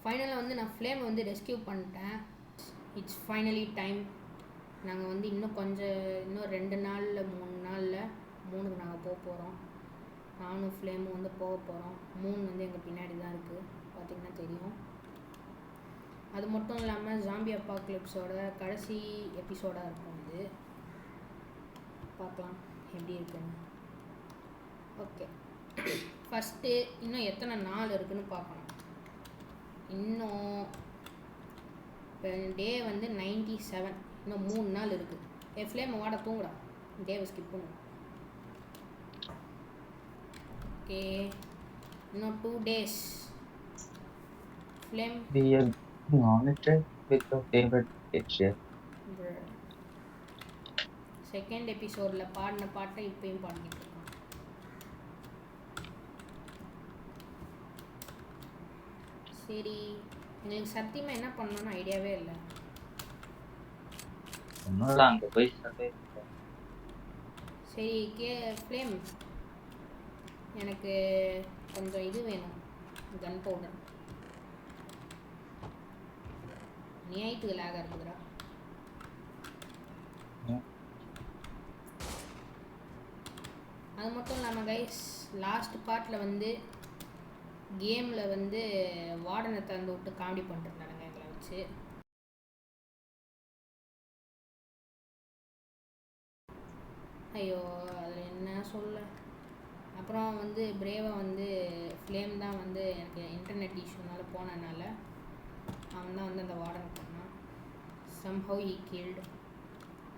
ஃபைனலாக வந்து நான் ஃப்ளேம் வந்து ரெஸ்கியூ பண்ணிட்டேன். It's finally time. நாங்கள் வந்து இன்னும் 2 நாளில் 3 நாளில் மூணுக்கு நாங்கள் போக போகிறோம். நானும் ஃப்ளேமும் வந்து போக போகிறோம். மூணு வந்து எங்கள் பின்னாடி தான் இருக்குது, பார்த்திங்கன்னா தெரியும். அது மட்டும் இல்லாமல் ஜாம்பி அப்பாக்லிப்ஸோட கடைசி எபிசோடாக இருக்கும் இது. பார்க்கலாம் எப்படி இருக்குன்னு. ஓகே, ஃபஸ்ட்டு இன்னும் எத்தனை நாள் இருக்குதுன்னு பார்க்கணும். இன்னும் இப்போ டே வந்து 97, இன்னும் 3 நாள் இருக்குது. ஃப்ளேம் வாட தூங்குடா, டேவை ஸ்கிப் பண்ணுவோம். ஓகே, இன்னும் 2 days. Flame. We are monitored with your favorite picture. Second எபிசோடில் பாடின பாட்டை இப்பயும் பாடிக்கிட்டு இருக்கோம். சரி, எங்களுக்கு சத்தியமாக என்ன பண்ணணும்னு ஐடியாவே இல்லை. ஒன்றும் அங்கே போய் சரி ஃப்ளேம், எனக்கு கொஞ்சம் இது வேணும், கன் பவுடர். நியாயத்துக்கு லேகாக இருக்குதுடா. அது மட்டும் இல்லாமல் கைஸ், லாஸ்ட் பார்ட்டில் வந்து கேமில் வந்து வார்டனை திறந்து விட்டு காமெடி பண்ணிட்டுருந்தானுங்க எங்களை வச்சு. ஐயோ, அதில் என்ன சொல்ல. அப்புறம் வந்து பிரேவாக வந்து ஃப்ளேம் தான் வந்து எனக்கு இன்டர்நெட் இஷ்யூனால போனதுனால அவன் தான் வந்து அந்த வார்டன் பண்ணான். somehow he killed.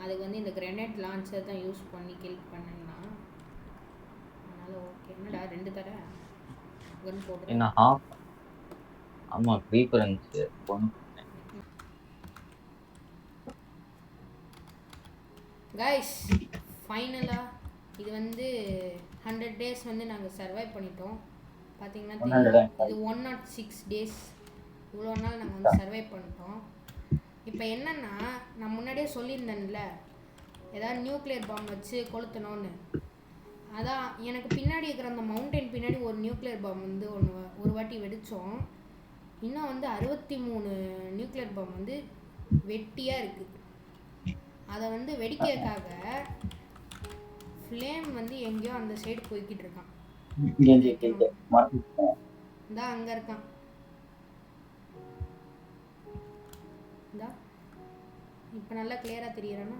அதுக்கு வந்து இந்த கிரெனேட் லான்ச்சர் தான் யூஸ் பண்ணி கில் பண்ணேன்னா, அதனால் ஓகே. என்னடா 2 தர கன் போட்டு என்ன ஹாஃப்? ஆமாம், க்ரீப்பர் இருந்துச்சு. கைஸ், ஃபைனலாக இது வந்து 100 days வந்து நாங்கள் சர்வைவ் பண்ணிட்டோம். பார்த்தீங்கன்னா தெரியும், இது 106 days. இவ்வளோ நாள் நாங்கள் வந்து சர்வைவ் பண்ணிட்டோம். இப்போ என்னென்னா, நான் முன்னாடியே சொல்லியிருந்தேன்ல, ஏதாவது நியூக்ளியர் பாம் வச்சு கொளுத்தணும்னு. அதான் எனக்கு பின்னாடி இருக்கிற அந்த மவுண்டைன் பின்னாடி ஒரு நியூக்ளியர் பாம் வந்து ஒரு வாட்டி வெடித்தோம். இன்னும் வந்து 63 நியூக்ளியர் பாம் வந்து வெட்டியாக இருக்குது. அதை வந்து வெடிக்கிறதுக்காக ஃப்ளேம் வந்து எங்கேயோ அந்த சைடு போய்கிட்டு இருக்கான். இந்தா அங்கே இருக்கான். இந்தா இப்போ நல்லா கிளியராக தெரியறானா?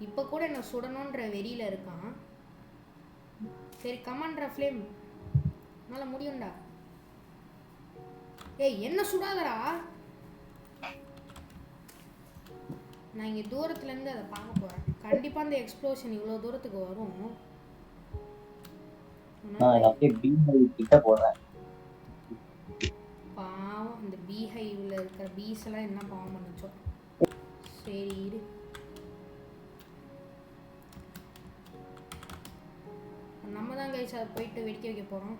இப்போ கூட என்ன சுடணுன்ற வெறியில் இருக்கான். சரி, கமாண்ட்ரா ஃப்ளேம், நல்லா முடியும்டா. ஏய், என்ன சுடாதடா. நான் இங்கே தூரத்துலேருந்து அதை பார்க்க போகிறேன். கண்டிப்பாக அந்த எக்ஸ்ப்ளோஷன் இவ்வளோ தூரத்துக்கு வரும். பாவம், இந்த பீ ஹைவில் இருக்கிற பீஸ் எல்லாம் என்ன பாவம் பண்ணிச்சோம். சரி இரு, நம்ம தான் கைஸ் அதை போயிட்டு வெடிக்க வைக்க போகிறோம்.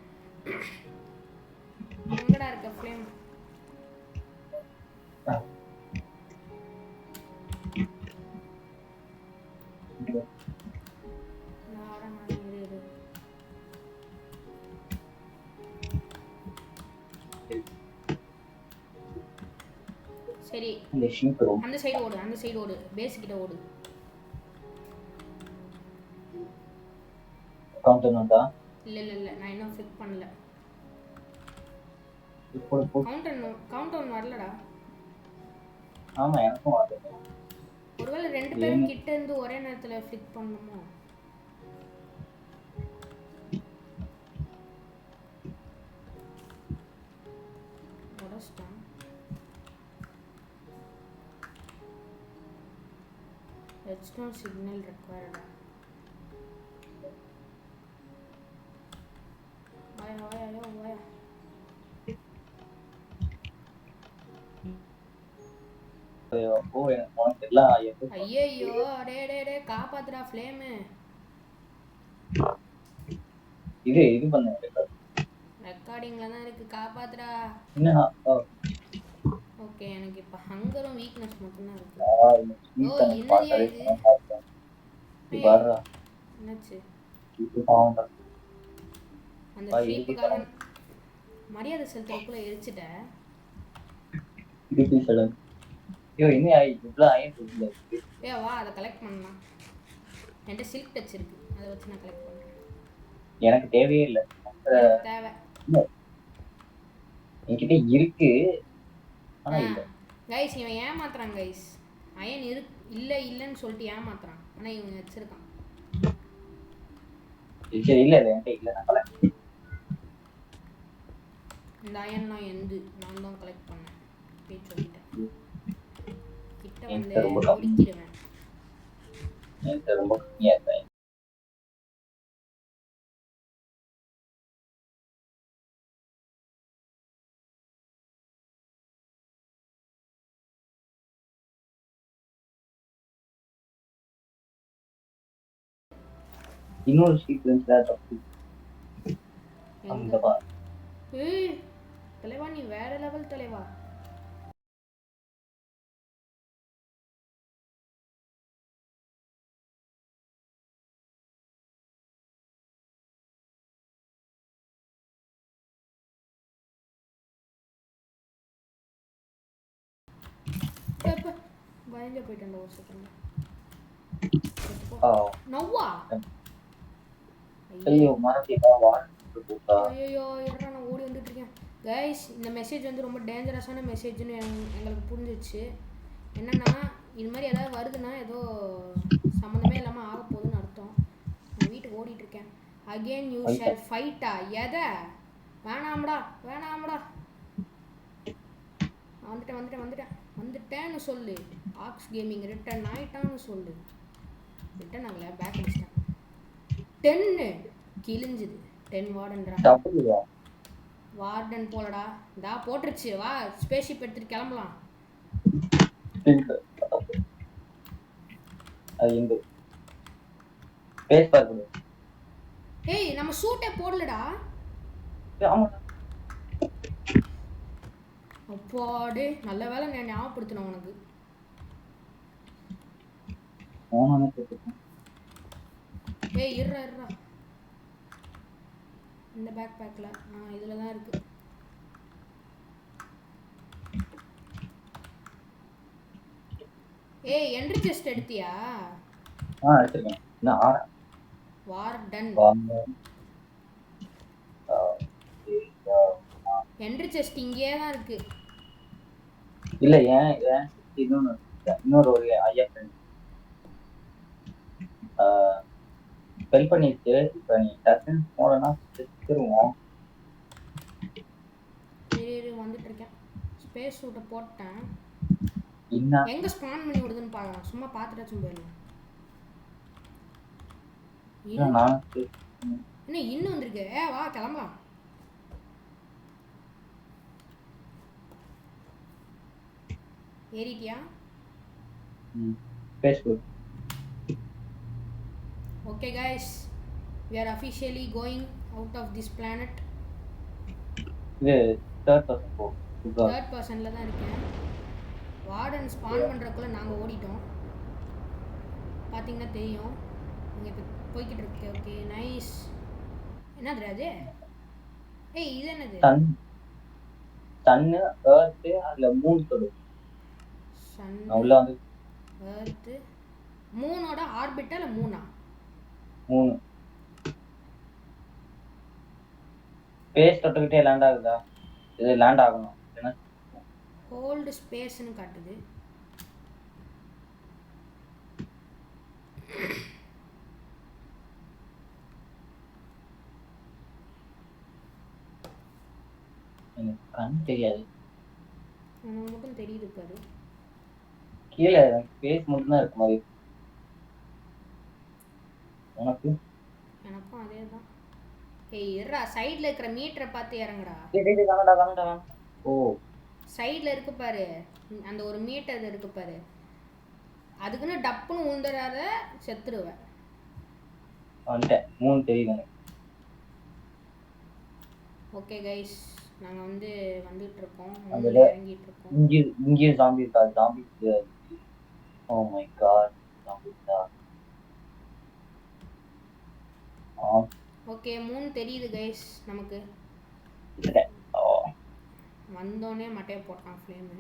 எங்கடா இருக்க ஃப்ளேம்? சரி, அந்த சைடு ஓடு, அந்த சைடு ஓடு, பேஸ் கிட்ட ஓடு. இல்ல நான் இன்னும் ஃபிட் பண்ணல. கவுண்டர் வரலடா. ஆமா, எனக்கும் வரல. ஒருவேளை 2 பேரும் கிட்ட இருந்து ஒரே நேரத்துல ஃபிட் பண்ணணுமோ? உடச்சிட்டான். Redstone signal ரெக்வயர்டா. ஐயோ, டே காப்பாத்துடா ஃப்ளேம். இது பண்ணு, ரெக்கார்டிங்ல தான் இருக்கு, காப்பாத்துடா. ஓகே, எனக்கு இப்ப ஹங்கரும் வீக்னஸ் மட்டும் தான் இருக்கு. ஓ, என்னடியா இது? என்னாச்சு? அந்த ஷீப்புக்காக மரியாதை செலுத்துறதுக்குள்ள எரிச்சிட்ட. திருப்பி சொல்லுங்க. ஐயோ இன்னும் இவ்வளோ ஆயிட்டு இருக்குல்ல. வா அதை கலெக்ட் பண்ணலாம். என்கிட்ட சில்க் டச் இருக்கு, அதை வச்சு நான் கலெக்ட் பண்ணுறேன். எனக்கு தேவையே இல்லை. எனக்கு தேவை. என்கிட்ட இருக்கு ஆனா ஆ இல்லை. கைஸ், இவன் ஏமாத்துறான் கைஸ். அயன் இல்லை இல்லைன்னு சொல்லிட்டு ஏமாத்துறான், ஆனால் இவன் வச்சிருக்கான். சரி இல்லை இல்லை என்கிட்ட இல்லை, நான் கலெக்ட். இந்த அயன்லாம் நான் தான் கலெக்ட் பண்ணேன் போய் சொல்லிட்டேன். கிட்ட வந்து என்கிட்ட ரொம்ப கம்மி. முடிக்கிடுவேன். என்கிட்ட ரொம்ப கம்மியா இருக்கேன். இன்னொரு சீக்வன்ஸ் தான் தப்பு. அந்த பா ஏய் தலைவா, நீ வேற லெவல் தலைவா. பயந்து போயிட்டேன் ஒரு செகண்ட். நவ்வா ஐயோ மறந்துட்டா வாட்டு போட்டா. ஐயோ இருடா, நான் ஓடி வந்துட்டு இருக்கேன். கைஸ், இந்த மெசேஜ் வந்து ரொம்ப டேஞ்சரஸான மெசேஜ்னு எங்களுக்கு புரிஞ்சிச்சு. என்னன்னா, இது மாதிரி ஏதாவது வருதுன்னா ஏதோ சம்மந்தமே இல்லாமல் ஆக போகுதுன்னு அர்த்தம். நான் வீட்டுக்கு ஓடிட்டு இருக்கேன். அகெயின் யூ ஷால் ஃபைட்டா? எதை? வேணாம்டா வேணாம்டா. வந்துட்டேன்னு சொல்லு. ஆக்ஸ் கேமிங் ரிட்டர்ன் ஆயிட்டான்னு சொல்லு. ரிட்டர்ன் ஆகல, பேக் அடிச்சிட்டேன். 10 கிழிஞ்சுது. 10 வார்டன்டா. வார்டன் போலடா. இதா போட்டுருச்சு. வா ஸ்பேஸ்ஷிப் எடுத்துட்டு கிளம்பலாம். ஏய் நம்ம சூட்டே போடலடா. அப்பாடே, நல்ல வேலை நான் ஞாபகப்படுத்தினேன் உனக்கு. ஏய் இருடா, இந்த பேக் பேக்கில் இதில் தான் இருக்கு. ஏய் என்ட்ரி செஸ்ட் எடுத்தியா? எடுத்துருக்கேன். நான் வார்டன் என்ட்ரி செஸ்ட் இங்கேயே தான் இருக்கு. இல்ல ஏன் இன்னொரு ஒரு ஐயா ஃப்ரெண்ட் ஹெல்ப் பண்ணிட்டு இப்போ நீ டக்குன்னு போனா செத்துருவோம். இரு வந்துட்டு இருக்கேன். ஸ்பேஸ் சூட்டை போட்டேன். என்ன எங்க ஸ்பான் பண்ணி விடுதுன்னு பார்க்கலாம். சும்மா பார்த்துட்டாச்சும் போயிடலாம். என்ன இன்னும் வந்திருக்கு? வா கிளம்பலாம். ஏறிட்டியா? Facebook. Okay guys, we are officially going out of this planet. இது third personல தான் இருக்கேன். வார்டன் ஸ்பான் பண்றதுக்குள்ள நாங்க ஓடிட்டோம். பாத்தீங்கன்னா தெரியும். நீங்க இப்ப போய்கிட்டு இருக்கு. Okay nice. என்னது அது? ஏய் இது என்னது? சன் எர்த் அதுல மூன் சொல்லு. சன் உள்ள வந்து எர்த் மூனோட ஆர்பிட்டா இல்ல மூனா? மூணு. ஸ்பேஸ் தொட்டுக்கிட்டே லேண்ட் ஆகுதா? இது லேண்ட் ஆகணும். என்ன ஹோல்ட் ஸ்பேஸ்னு காட்டுது. எனக்கு கண் தெரியாது. உனக்கு மட்டும் தெரியுது பாரு. கீழே ஸ்பேஸ் மட்டும் தான் இருக்கு மாதிரி. உனக்கு? எனக்கும் அதே தான். ஏய் இருடா, சைடுல இருக்கிற மீட்டரை பார்த்து இறங்குடா. ஓ சைடுல இருக்கு பாரு, அந்த ஒரு மீட்டர் இருக்கு பாரு. அதுக்குன்னு டப்புன்னு உந்துறாத, செத்துருவேன். வந்துட்டேன். மூணு தெரியுது. ஓகே கைஸ், நாங்க வந்துட்டு இருக்கோம். இறங்கிட்டு இருக்கோம். இங்கே ஜாம்பி இருக்கா? Zombie. Oh my god, zombie இருக்கா? ஓகே 3 தெரியுது கைஸ் நமக்கு. வந்தோடனே மட்டையை போட்டான் ஃப்ளேமு.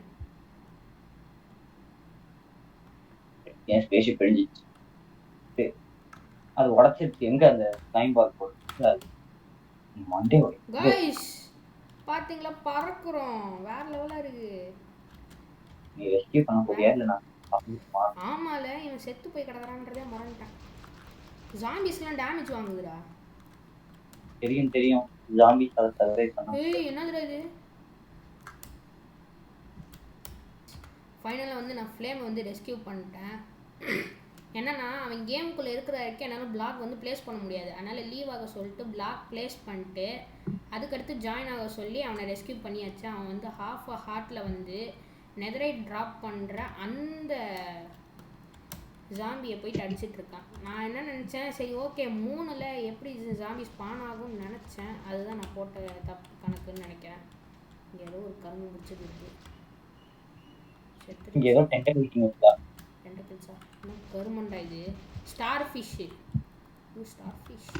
என் ஸ்பேஸ்ஷிப் பிரிஞ்சிச்சு. அது உடச்சிருச்சு. எங்க அந்த டைம் பால் போட்டு அது மண்டே गाइस பாத்தீங்களா பறக்குறோம். வேற லெவலா இருக்கு. நீ ரெஸ்கியூ பண்ண போறியா இல்ல நான் ஆமால இவன் செத்து போய் கிடக்குறான்றதே மறந்துட்டேன். ஜாம்பிஸ்லாம் டேமேஜ் வாங்குதுடா. தெரியும் ஜாம்பிஸ் அதை சர்வை பண்ண ஏய் என்னதுடா இது? ஃபைனலாக வந்து நான் ஃப்ளேமை வந்து ரெஸ்கியூ பண்ணிட்டேன். என்னன்னா அவன் கேமுக்குள்ளே இருக்கிற வரைக்கும் என்னால் பிளாக் வந்து ப்ளேஸ் பண்ண முடியாது. அதனால் லீவ் ஆக சொல்லிட்டு பிளாக் ப்ளேஸ் பண்ணிட்டு அதுக்கடுத்து ஜாயின் ஆக சொல்லி அவனை ரெஸ்கியூ பண்ணியாச்சு. அவன் வந்து ஹாஃப் ஹார்ட்டில் வந்து நெதரைட் ட்ராப் பண்ணுற அந்த ஜாம்பியை போயிட்டு அடிச்சிட்டு இருக்கான். நான் என்ன நினச்சேன், சரி ஓகே 3ல் எப்படி ஜாம்பி ஸ்பான் ஆகும்னு நினச்சேன். அதுதான் நான் போட்ட தப்பு கணக்குன்னு நினைக்கிறேன். இங்கே ஏதோ ஒரு கரும்பு முடிச்சது இருக்குது. இங்க ஏதோ டென்டர் மீட்டிங் இருக்கா? டென்டக்கிள்ஸா? என்ன கருமண்டா இது? Star fish. Star fish.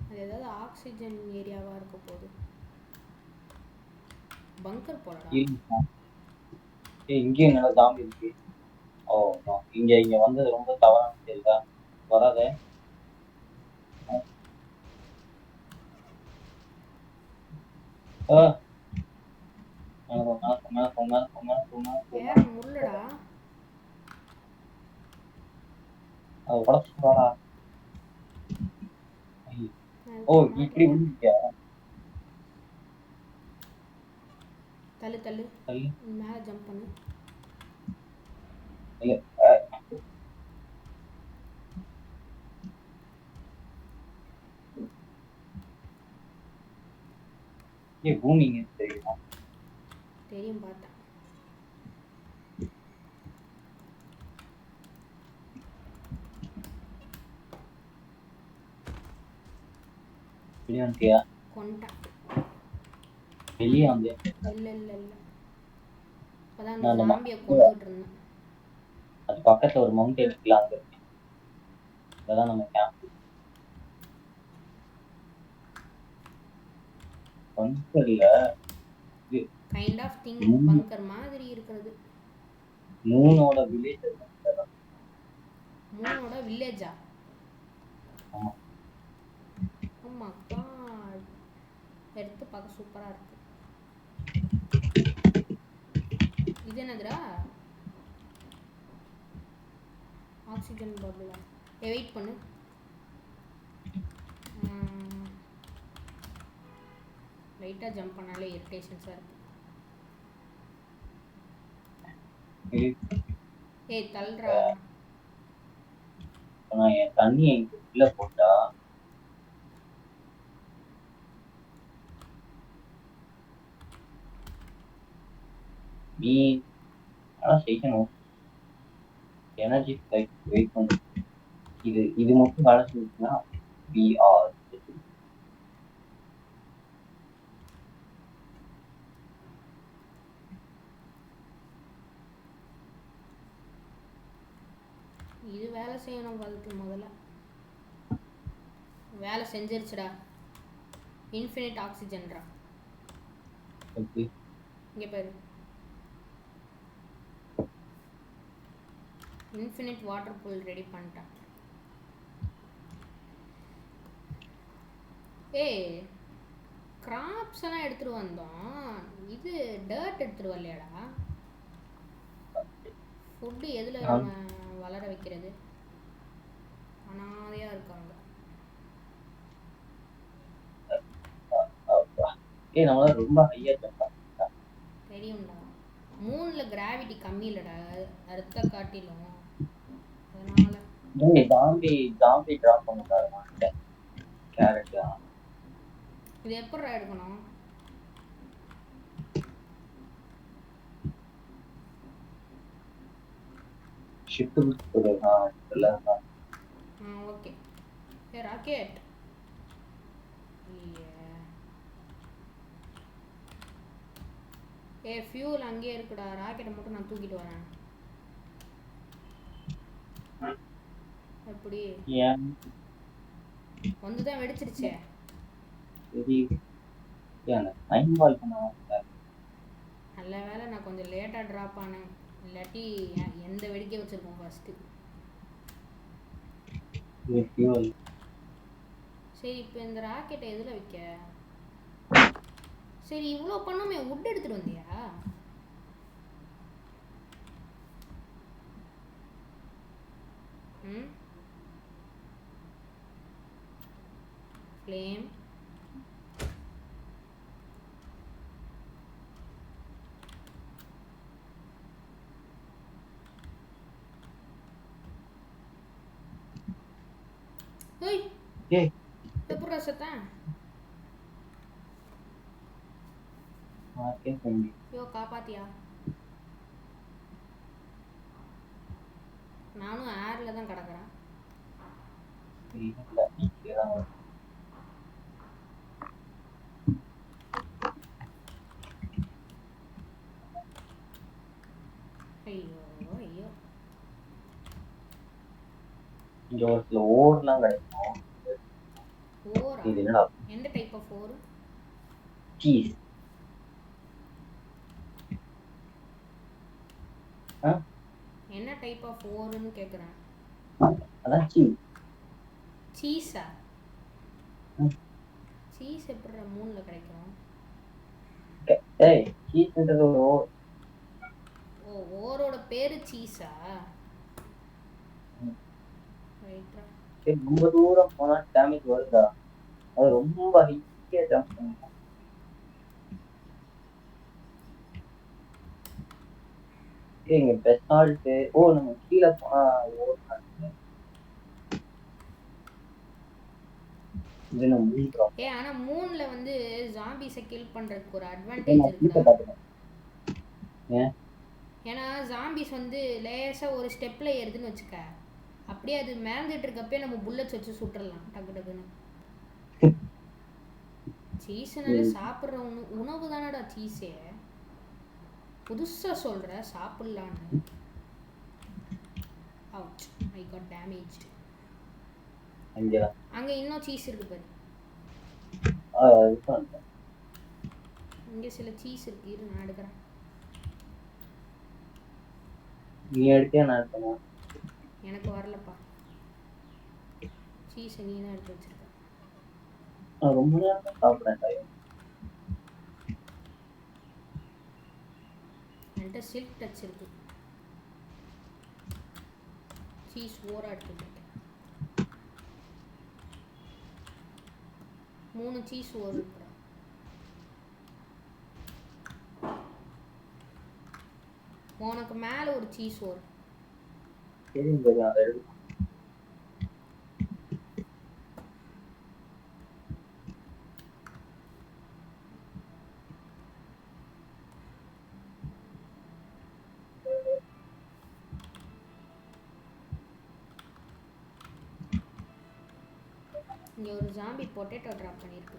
அது ஏதாவது ஆக்சிஜன் ஏரியாவாக இருக்க போகுது. பங்கர் போடலாம். இங்கே என்னோட ஜாம்பி இருக்கு. ஓ இங்க வந்தது ரொம்ப தவறான செயல்தான். வராத. முள்ளடா அது உடச்சுடா. ஓ இப்படி விழுந்துட்டியா? தள்ளு தள்ளு மேலே ஜம்ப் பண்ணு. இல்ல பூமி தெரியுமா? தெரியும் பார்த்தேன். வெளியே கொண்டேன். வெளியே வந்து இல்லை அப்பதான் அந்த ஜாம்பியை கொண்டுட்டு இருந்தேன். அது பக்கத்துல ஒரு மவுண்டன் இருக்குல்ல, அங்க இருக்கு. அதான் நம்ம கேம்ப். பங்கர் இல்ல, கைண்ட் ஆஃப் திங் பங்கர் மாதிரி இருக்கிறது. மூனோட வில்லேஜ். மூனோட வில்லேஜா? ஆமா. ஆமா காட். எடுத்து பார்க்க சூப்பரா இருக்கு. இது என்னதுடா? ஆக்சிஜன் பபிளா. வெயிட் பண்ணு. லைட்டாக ஜம்ப் பண்ணாலே இரிட்டேஷன்ஸாக இருக்கு. ஏய் தள்ளுறா. நான் என் தண்ணி எங்க உள்ள போட்டா நீ அதான் செய்யணும். எனர்ஜி வெயிட் பண்ணு. இது மட்டும் வேலை செஞ்சுச்சுன்னா இது வேலை செய்யணும். அதுக்கு முதல்ல வேலை செஞ்சிருச்சுடா. இன்ஃபினிட் ஆக்சிஜன்ரா. இங்கே பாரு, இன்ஃபினிட் வாட்டர் பூல் ரெடி பண்ணிட்டேன். ஏய் கிராப்ஸ் எல்லாம் எடுத்துட்டு வந்தோம். இது டர்ட் எடுத்துட்டு வரலையாடா? ஃபுட்டு எதுல நம்ம வளர வைக்கிறது? அனாதையா இருக்காங்க. நம்மளால ரொம்ப ஹையா தெரியும்டா. மூணுல கிராவிட்டி கம்மி இல்லடா அர்த்த காட்டிலும். அதனால ஜாம்பி டிராப் பண்ணுங்க. கேரட் இது எப்படிடா எடுக்கணும்? ஷிஃப்ட் கொடுங்க. ஓகே. ஏ ராக்கெட். ஏ ஃபியூல் அங்கேயே இருக்குடா. ராக்கெட்டை மட்டும் நான் தூக்கிட்டு வரேன். எப்படி வந்துதான் வெடிச்சிருச்சே. ஏன் டைம் பால் பண்ணுவாங்க. நல்ல வேளை நான் கொஞ்சம் லேட்டாக ட்ராப் ஆனேன், இல்லாட்டி எந்த வெடிக்க வச்சிருக்கோம் ஃபஸ்ட்டு. இது ஃபியூவல். சரி இப்போ இந்த ராக்கெட்டை எதில் வைக்க? சரி இவ்வளோ பண்ணாமே உட் எடுத்துகிட்டு வந்தியா? ம் ஃப்ளேம் ஓய் ஏய் எப்படா செத்தேன்? மார்க்கே பண்ணி. ஐயோ காப்பாத்தியா? நானும் ஏரில் தான் கிடக்குறேன். இல்ல இங்கதான் வரும். ஐயோ ஐயோ. இங்க ஒரு சில ஓர்லாம் கிடைக்கும். ஓரா? இது என்னடா எந்த டைப் ஆஃப் ஓர்? சீஸ்? என்ன டைப் ஆஃப் ஓருன்னு கேட்குறேன். அதான் சீஸ். சீஸா? சீஸ் எப்படி மூணில் கிடைக்கும்? ஏய் சீஸ்ன்றது ஒரு ஓர். ஓ ஓரோட பேரு சீஸா? ரைட்ரா. சரி ரொம்ப தூரம் போனா டேமேஜ் வருதா? அது ரொம்ப ஹையா ஜம்ப் பண்ணும். இங்க பெஸ்டால்ட். ஓ நம்ம கீழே போனா ஓர் காட்டுது. இது நம்ம முடிக்கிறோம். ஆனா மூணில் வந்து ஜாம்பிஸை கில் பண்ணுறதுக்கு ஒரு நான் அட்வான்டேஜ் கீழே இருக்குடா. காட்டுறேன். ஏன் ஏன்னா ஜாம்பிஸ் வந்து லேசாக ஒரு ஸ்டெப்பில் ஏறுதுன்னு வச்சுக்க, அப்படியே அது மேந்துட்டு இருக்கப்பே நம்ம புல்லட்ஸ் வச்சு சுட்டுறலாம் டக்கு டக்குன்னு. சீஸ்னால சாப்பிட்ற உணவு தானடா சீஸே. புதுசாக சொல்கிற சாப்பிட்லான்னு. Out, I got damaged. அங்கே இன்னும் சீஸ் இருக்கு பாரு. இங்கே சில சீஸ் இருக்கு, இரு நான் எடுக்கிறேன். நீ எடுத்தே நான் எடுத்தேன். எனக்கு வரலப்பா சீஸை, நீ தான் எடுத்து வச்சிருக்க. நான் ரொம்ப நேரம் சாப்பிட்றேன். என்கிட்ட சில்க் டச் இருக்கு. சீஸ் ஓரா எடுத்துருக்கேன். 3 சீஸ் ஓர் இருக்குடா. உனக்கு மேலே ஒரு சீஸ் ஓர். தெரியும் அதை எடுத்து. இங்கே ஒரு ஜாம்பி பொட்டேட்டோ ட்ராப் பண்ணியிருக்கு.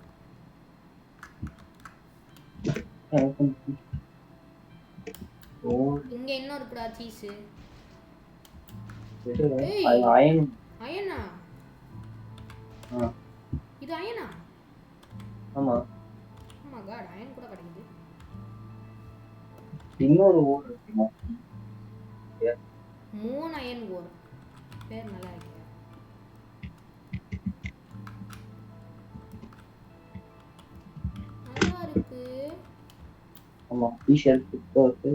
இங்கே இன்னும் இருக்குடா சீஸு. அயனா? இது அயனா? ஆமா ஆமா காட், அயன் கூட கிடைக்குது. இன்னொரு ஓர் இருக்குமா? 3 அயன் ஓர். பேர் நல்லா இருக்கு. நல்லா இருக்கு. ஆமா டி-ஷர்ட் இருக்கு.